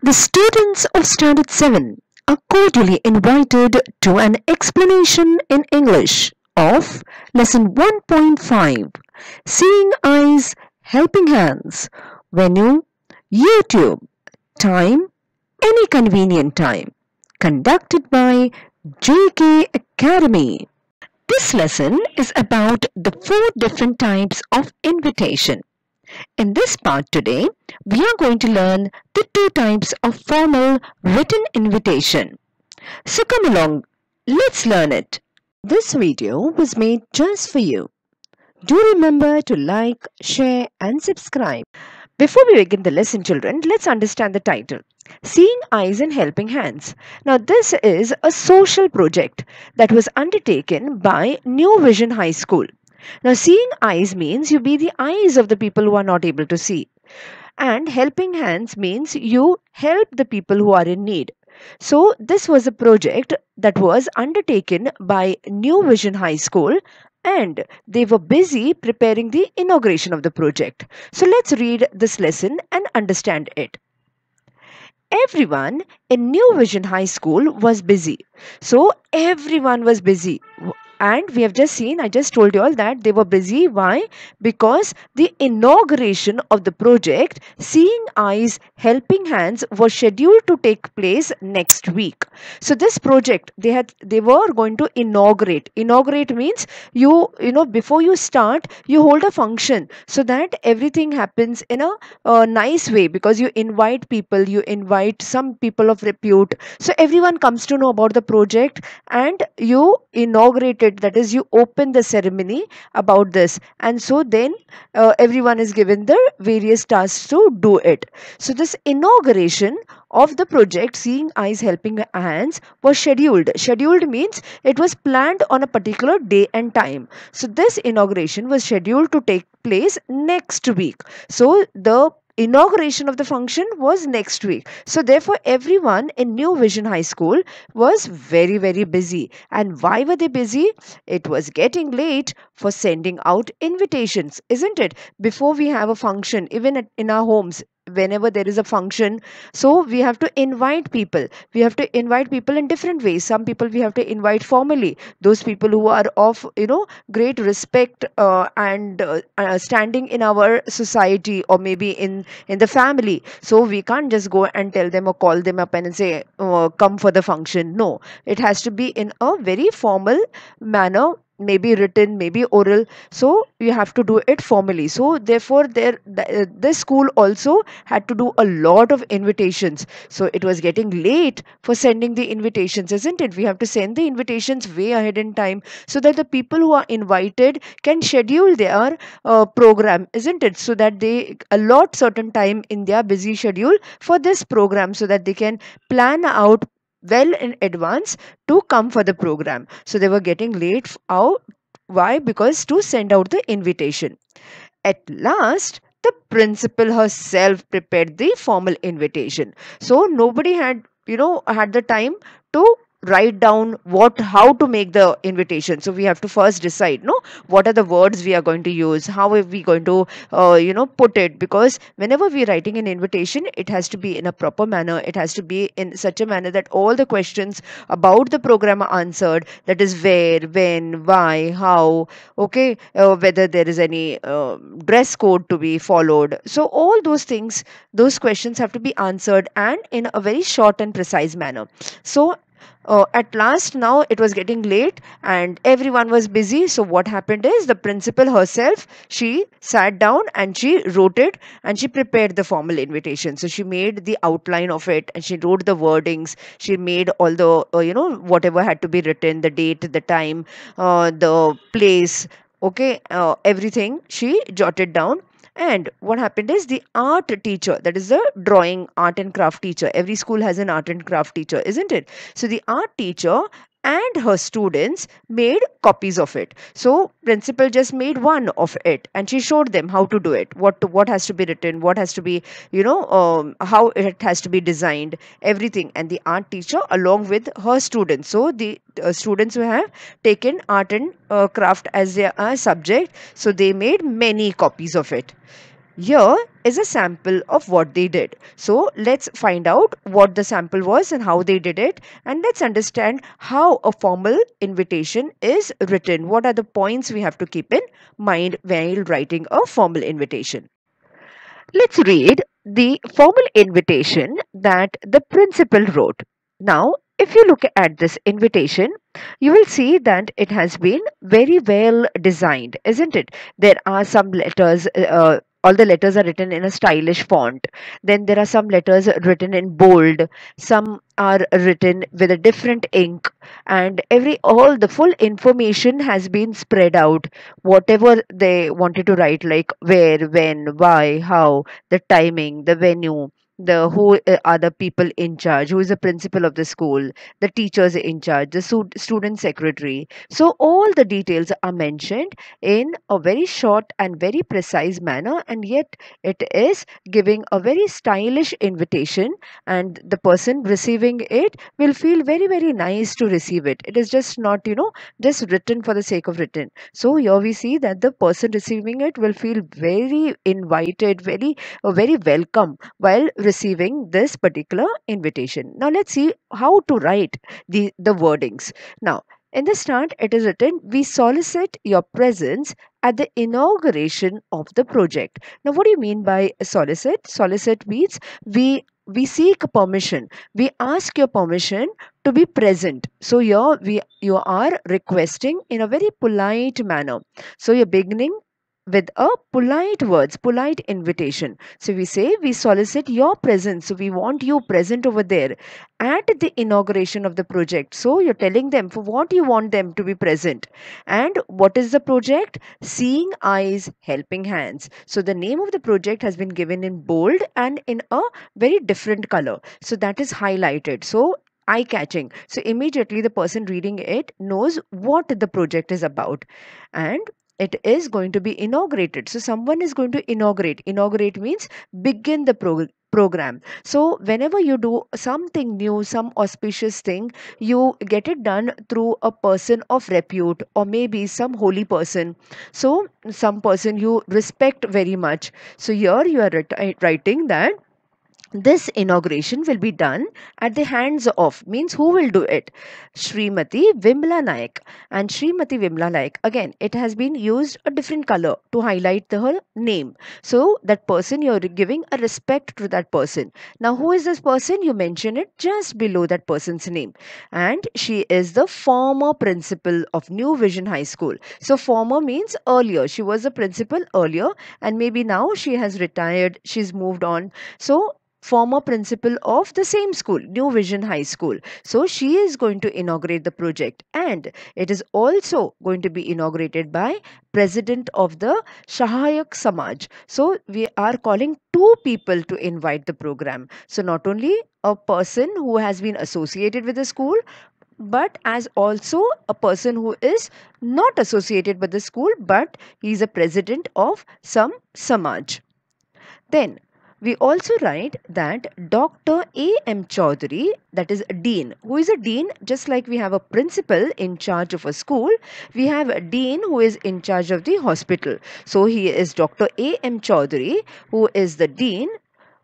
The students of Standard 7 are cordially invited to an explanation in English of Lesson 1.5 Seeing Eyes, Helping Hands, Venue, YouTube, Time, Any Convenient Time, conducted by JK Academy. This lesson is about the 4 different types of invitation. In this part today, we are going to learn the 2 types of formal written invitation. So come along, let's learn it. This video was made just for you. Do remember to like, share and subscribe. Before we begin the lesson, children, let's understand the title. Seeing Eyes and Helping Hands. Now this is a social project that was undertaken by New Vision High School. Now, seeing eyes means you be the eyes of the people who are not able to see. And helping hands means you help the people who are in need. So, this was a project that was undertaken by New Vision High School and they were busy preparing the inauguration of the project. So, let's read this lesson and understand it. Everyone in New Vision High School was busy. So, everyone was busy. And we have just seen, I just told you all that they were busy. Why? Because the inauguration of the project, Seeing Eyes, Helping Hands, was scheduled to take place next week. So this project, they were going to inaugurate. Inaugurate means you know, before you start, you hold a function so that everything happens in a nice way, because you invite people, you invite some people of repute. So everyone comes to know about the project and you inaugurate it, that is, you open the ceremony about this, and so then everyone is given the various tasks to do it. So this inauguration of the project Seeing Eyes Helping Hands was scheduled. Scheduled means it was planned on a particular day and time. So this inauguration was scheduled to take place next week. So the inauguration of the function was next week. So therefore everyone in New Vision High School was very busy. And why were they busy? It was getting late for sending out invitations, isn't it? Before we have a function, even in our homes, whenever there is a function, so we have to invite people. We have to invite people in different ways. Some people we have to invite formally, those people who are of great respect and standing in our society, or maybe in the family. So we can't just go and tell them or call them up and say come for the function. No, it has to be in a very formal manner, maybe written, maybe oral. So you have to do it formally. So therefore this school also had to do a lot of invitations. So it was getting late for sending the invitations, isn't it? We have to send the invitations way ahead in time so that the people who are invited can schedule their program, isn't it? So that they allot certain time in their busy schedule for this program, so that they can plan out well in advance to come for the program. So they were getting late out. Why? Because to send out the invitation. At last, the principal herself prepared the formal invitation. So nobody had had the time to write down how to make the invitation. So we have to first decide what are the words we are going to use, how are we going to put it, because whenever we are writing an invitation, it has to be in a proper manner. It has to be in such a manner that all the questions about the program are answered, that is where, when, why, how, okay, whether there is any dress code to be followed. So all those things, those questions have to be answered, and in a very short and precise manner. So at last, now it was getting late and everyone was busy. So what happened is, the principal herself, she sat down and she wrote it and she prepared the formal invitation. So she made the outline of it and she wrote the wordings. She made all the whatever had to be written, the date, the time, the place, okay, everything she jotted down. And what happened is, the art teacher, that is the drawing, art and craft teacher, every school has an art and craft teacher, isn't it? So the art teacher and her students made copies of it. So principal just made one of it and she showed them how to do it, what has to be written, what has to be how it has to be designed, everything. And the art teacher along with her students, so the students who have taken art and craft as their subject, so they made many copies of it. Here is a sample of what they did. So let's find out what the sample was and how they did it, and let's understand how a formal invitation is written. What are the points we have to keep in mind while writing a formal invitation? Let's read the formal invitation that the principal wrote. Now, if you look at this invitation, you will see that it has been very well designed, isn't it? There are some letters, all the letters are written in a stylish font. Then there are some letters written in bold, some are written with a different ink, and all the full information has been spread out. Whatever they wanted to write, like where, when, why, how, the timing, the venue, the who are the people in charge, who is the principal of the school, the teachers in charge, the student secretary. So all the details are mentioned in a very short and very precise manner, and yet it is giving a very stylish invitation, and the person receiving it will feel very, very nice to receive it. It is just not, just written for the sake of written. So here we see that the person receiving it will feel very invited, very welcome while receiving this particular invitation. Now let's see how to write the wordings. Now, in the start, it is written, "We solicit your presence at the inauguration of the project." Now, what do you mean by solicit? Solicit means we seek permission. We ask your permission to be present. So here you are requesting in a very polite manner. So you're beginning with a polite words, polite invitation. So we say we solicit your presence. So we want you present over there at the inauguration of the project. So you're telling them for what you want them to be present. And what is the project? Seeing Eyes, Helping Hands. So the name of the project has been given in bold and in a very different color. So that is highlighted. So eye catching. So immediately the person reading it knows what the project is about. And it is going to be inaugurated. So someone is going to inaugurate. Inaugurate means begin the program. So whenever you do something new, some auspicious thing, you get it done through a person of repute, or maybe some holy person. So some person you respect very much. So here you are writing that this inauguration will be done at the hands of, means who will do it? Srimati Vimla Naik. And Srimati Vimla Naik, again, it has been used a different color to highlight her name. So that person, you're giving a respect to that person. Now, who is this person? You mention it just below that person's name. And she is the former principal of New Vision High School. So former means earlier. She was a principal earlier, and maybe now she has retired, she's moved on. So former principal of the same school, New Vision High School. So she is going to inaugurate the project, and it is also going to be inaugurated by president of the Sahayak Samaj. So we are calling two people to invite the program. So not only a person who has been associated with the school, but as also a person who is not associated with the school, but he is a president of some Samaj. Then we also write that Dr. A.M. Chaudhary, that is a dean. Who is a dean? Just like we have a principal in charge of a school, we have a dean who is in charge of the hospital. So he is Dr. A.M. Chaudhary, who is the dean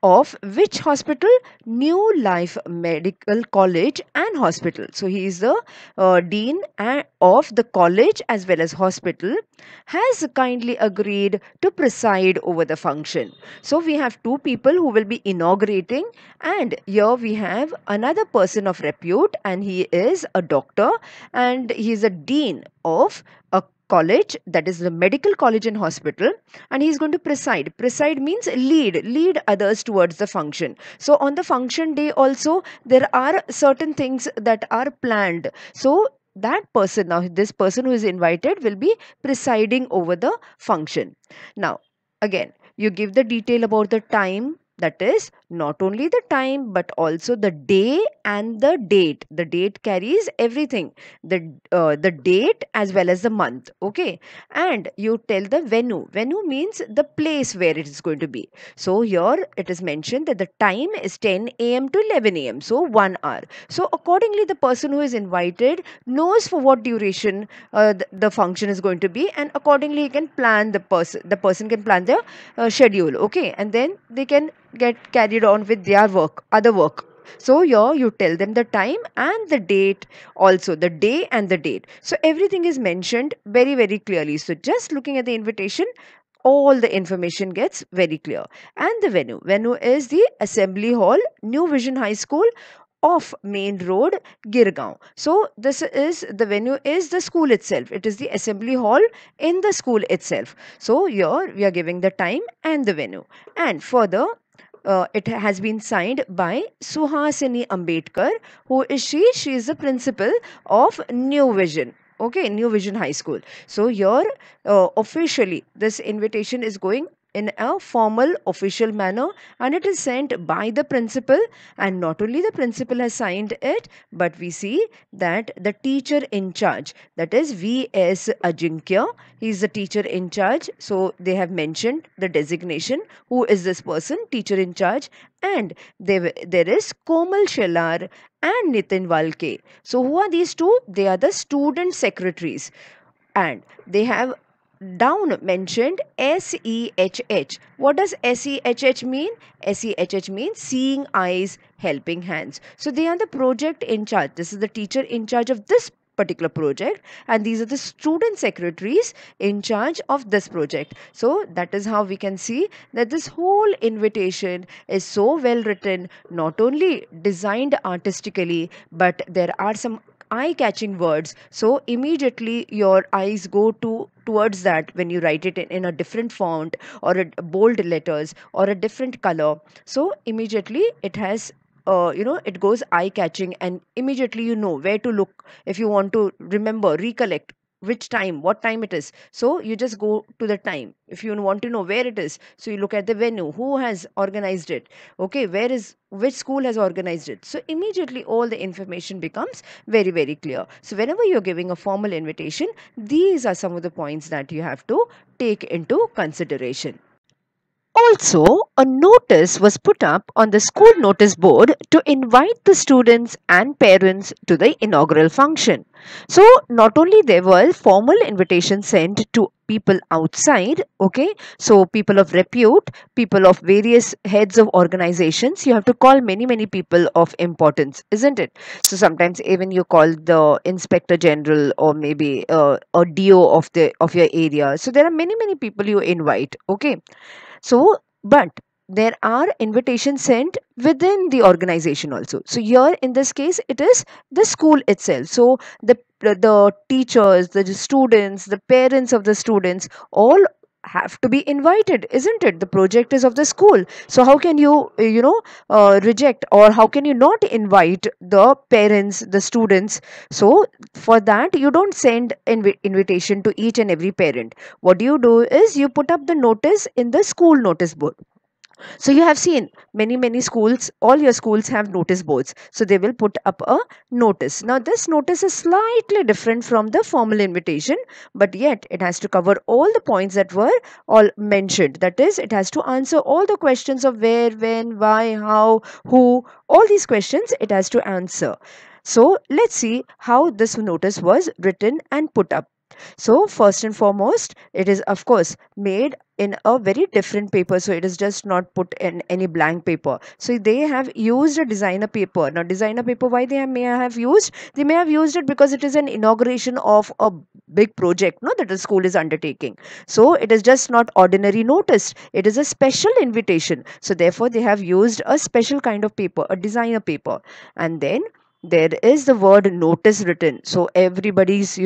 of which hospital? New Life Medical College and Hospital. So he is the dean of the college as well as hospital, has kindly agreed to preside over the function. So we have two people who will be inaugurating, and here we have another person of repute, and he is a doctor, and he is a dean of a college, that is the medical college and hospital, and he's going to preside means lead others towards the function. So on the function day also there are certain things that are planned. So that person, now this person who is invited, will be presiding over the function. Now again, you give the detail about the time, That is not only the time but also the day and the date. The date carries everything, the date as well as the month. Okay, and you tell the venue. Venue means the place where it is going to be. So here it is mentioned that the time is 10 a.m. to 11 a.m. So 1 hour. So accordingly, the person who is invited knows for what duration the function is going to be, and accordingly he can plan the person can plan their schedule. Okay, and then they can get carried on with their other work. So here you tell them the time and the date, also the day and the date. So everything is mentioned very, very clearly. So just looking at the invitation, all the information gets very clear. And the venue is the Assembly Hall, New Vision High School, off Main Road, Girgaon. So this is the venue is the school itself. It is the assembly hall in the school itself. So here we are giving the time and the venue. And further, it has been signed by Suhasini Ambedkar. Who is she? She is the principal of New Vision. Okay, New Vision High School. So here, officially, this invitation is going in a formal official manner, and it is sent by the principal. And not only the principal has signed it, but we see that the teacher in charge, that is VS Ajinkya, he is the teacher in charge. So they have mentioned the designation, who is this person, teacher in charge. And there is Komal Shelar and Nitin Walke. So who are these two? They are the student secretaries, and they have down mentioned SEHH. What does SEHH mean? SEHH means seeing eyes, helping hands. So they are the project in charge. This is the teacher in charge of this particular project, and these are the student secretaries in charge of this project. So that is how we can see that this whole invitation is so well written, not only designed artistically, but there are some eye-catching words. So immediately your eyes go towards that when you write it in a different font, or a bold letters, or a different color. So immediately it has it goes eye-catching, and immediately you know where to look if you want to remember, recollect which time, what time it is. So you just go to the time. If you want to know where it is, so you look at the venue, who has organized it, okay, which school has organized it. So immediately all the information becomes very, very clear. So whenever you're giving a formal invitation, these are some of the points that you have to take into consideration. Also, a notice was put up on the school notice board to invite the students and parents to the inaugural function. So, not only there were formal invitations sent to people outside, okay, so people of repute, people of various heads of organizations. You have to call many, many people of importance, isn't it? So sometimes even you call the inspector general, or maybe a DO of your area. So there are many, many people you invite, okay. So, but there are invitations sent within the organization also. So here in this case, it is the school itself. So the teachers, the students, the parents of the students, all have to be invited, isn't it? The project is of the school. So how can you reject, or how can you not invite the parents, the students? So for that, you don't send invitation to each and every parent. What you do is you put up the notice in the school notice board. So you have seen many schools, all your schools have notice boards. So they will put up a notice. Now this notice is slightly different from the formal invitation, but yet it has to cover all the points that were all mentioned. That is, it has to answer all the questions of where, when, why, how, who, all these questions it has to answer. So let's see how this notice was written and put up. So first and foremost, it is of course made in a very different paper. So it is just not put in any blank paper. So they have used a designer paper. Now designer paper, why may have used? They may have used it because it is an inauguration of a big project, no, that the school is undertaking. So it is just not ordinary notice. It is a special invitation. So therefore they have used a special kind of paper, a designer paper. And then there is the word notice written. So everybody's,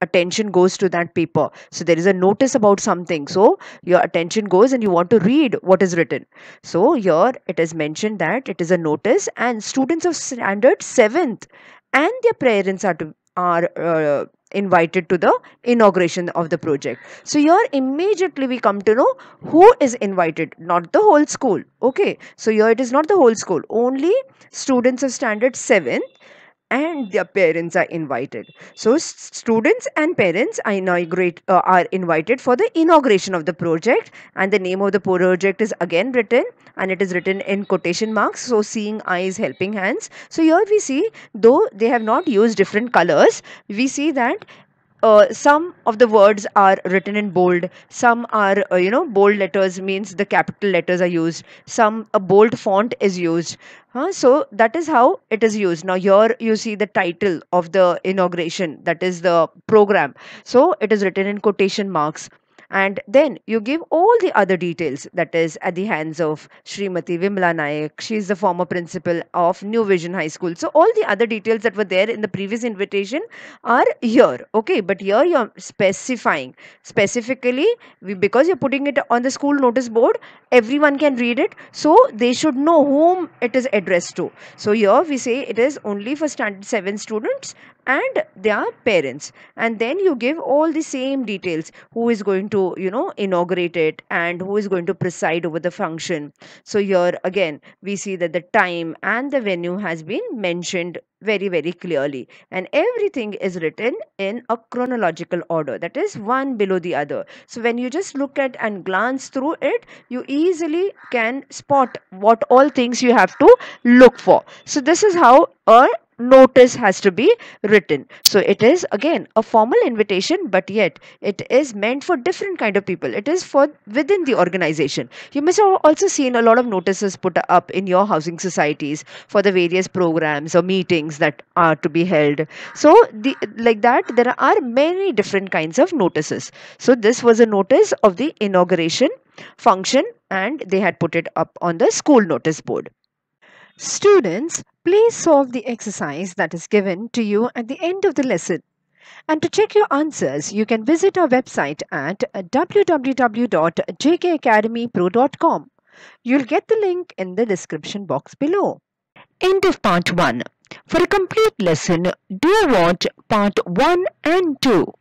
attention goes to that paper. So there is a notice about something. So your attention goes and you want to read what is written. So here it is mentioned that it is a notice, and students of standard 7th and their parents are invited to the inauguration of the project. So here immediately we come to know who is invited, not the whole school. Okay, so here it is not the whole school, only students of standard 7 and their parents are invited. So students and parents are invited for the inauguration of the project, and the name of the project is again written, and it is written in quotation marks. So seeing eyes, helping hands. So here we see, though they have not used different colors, we see that some of the words are written in bold, some are bold letters means the capital letters are used, some a bold font is used. So that is how it is used. Now here you see the title of the inauguration, that is the program, so it is written in quotation marks. And then you give all the other details, that is at the hands of Srimati Vimla Nayak. She is the former principal of New Vision High School. So all the other details that were there in the previous invitation are here. Okay, but here you're specifying specifically, because you're putting it on the school notice board, everyone can read it, so they should know whom it is addressed to. So here we say it is only for standard 7 students and their parents, and then you give all the same details, who is going to inaugurate it and who is going to preside over the function. So here again we see that the time and the venue has been mentioned very very clearly, and everything is written in a chronological order, that is one below the other. So when you just look at and glance through it, you easily can spot what all things you have to look for. So this is how a notice has to be written. So it is again a formal invitation, but yet it is meant for different kind of people. It is for within the organization. You must have also seen a lot of notices put up in your housing societies for the various programs or meetings that are to be held. So like that there are many different kinds of notices. So this was a notice of the inauguration function, and they had put it up on the school notice board. Students, please solve the exercise that is given to you at the end of the lesson. And to check your answers, you can visit our website at www.jkacademypro.com. You'll get the link in the description box below. End of part 1. For a complete lesson, do watch part 1 and 2.